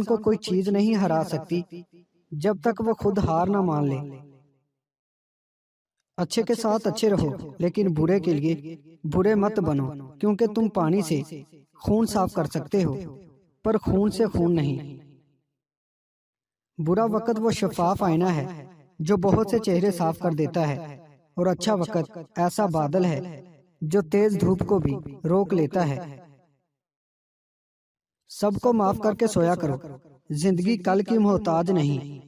کو کوئی چیز نہیں ہرا سکتی جب تک وہ خود ہار نہ مان لے۔ اچھے کے ساتھ اچھے رہو، لیکن برے کے لیے برے مت بنو، کیونکہ تم پانی سے خون صاف کر سکتے ہو پر خون سے خون نہیں۔ برا وقت وہ شفاف آئینہ ہے جو بہت سے چہرے صاف کر دیتا ہے، اور اچھا وقت ایسا بادل ہے جو تیز دھوپ کو بھی روک لیتا ہے۔ سب کو معاف کر کے سویا کرو، زندگی کل کی محتاج نہیں۔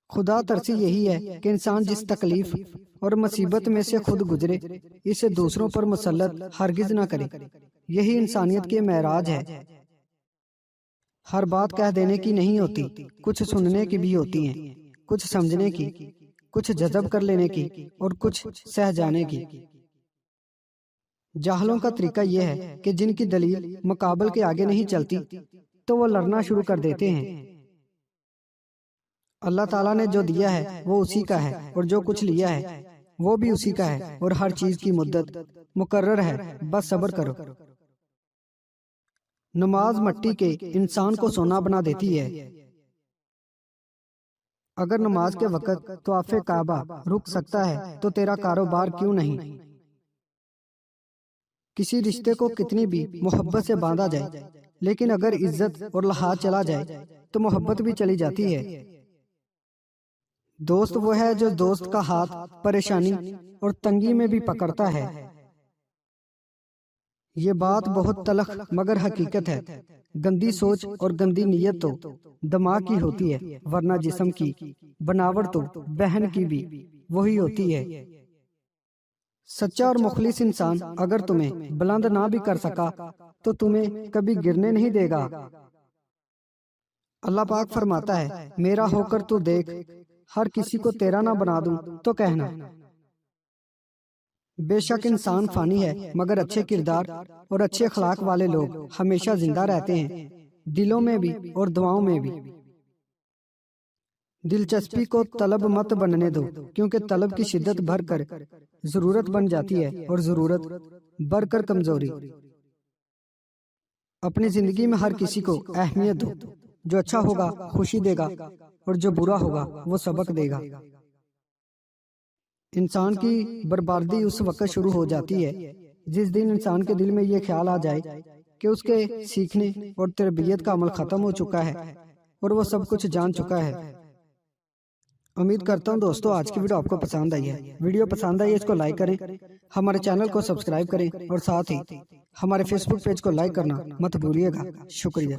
خدا ترسی یہی ہے کہ انسان جس تکلیف اور مصیبت میں سے خود گزرے، اسے دوسروں پر مسلط ہرگز نہ کرے۔ یہی انسانیت کے معراج ہے۔ ہر بات کہہ دینے کی نہیں ہوتی، کچھ سننے کی بھی ہوتی ہیں، کچھ سمجھنے کی، کچھ جذب کر لینے کی، اور کچھ سہ جانے کی۔ جاہلوں کا طریقہ یہ ہے کہ جن کی دلیل مقابل کے آگے نہیں چلتی تو وہ لڑنا شروع کر دیتے ہیں۔ اللہ تعالیٰ نے جو دیا ہے وہ اسی کا ہے، اور جو کچھ لیا ہے وہ بھی اسی کا ہے، اور ہر چیز کی مدت مقرر ہے، بس صبر کرو۔ نماز مٹی کے انسان کو سونا بنا دیتی ہے۔ اگر نماز کے وقت طواف کعبہ رک سکتا ہے تو تیرا کاروبار کیوں نہیں؟ کسی رشتے کو کتنی بھی محبت سے باندھا جائے، لیکن اگر عزت اور لحاظ چلا جائے تو محبت بھی چلی جاتی ہے۔ دوست وہ ہے جو دوست کا ہاتھ پریشانی اور تنگی میں بھی پکڑتا ہے۔ یہ بات بہت تلخ مگر حقیقت ہے۔ گندی سوچ اور گندی نیت تو دماغ کی ہوتی ہے، ورنہ جسم کی بناوٹ تو بہن کی بھی وہی ہوتی ہے۔ سچا اور مخلص انسان اگر تمہیں بلند نہ بھی کر سکا تو تمہیں کبھی گرنے نہیں دے گا۔ اللہ پاک فرماتا ہے، میرا ہو کر تو دیکھ، ہر کسی کو تیرا نہ بنا دوں تو کہنا۔ بے شک انسان فانی ہے، مگر اچھے کردار اور اچھے اخلاق والے لوگ ہمیشہ زندہ رہتے ہیں، دلوں میں بھی اور دعاؤں میں بھی۔ دلچسپی کو طلب مت بننے دو، کیونکہ طلب کی شدت بڑھ کر ضرورت بن جاتی ہے، اور ضرورت بڑھ کر کمزوری۔ اپنی زندگی میں ہر کسی کو اہمیت دو، جو اچھا ہوگا خوشی دے گا، اور جو برا ہوگا وہ سبق دے گا۔ انسان کی بربادی اس وقت شروع ہو جاتی ہے جس دن انسان کے دل میں یہ خیال آ جائے کہ اس کے سیکھنے اور تربیت کا عمل ختم ہو چکا ہے اور وہ سب کچھ جان چکا ہے۔ امید کرتا ہوں دوستو آج کی ویڈیو آپ کو پسند آئی ہے۔ ویڈیو پسند آئی ہے اس کو لائک کریں، ہمارے چینل کو سبسکرائب کریں، اور ساتھ ہی ہمارے فیس بک پیج کو لائک کرنا مت بھولیے گا۔ شکریہ۔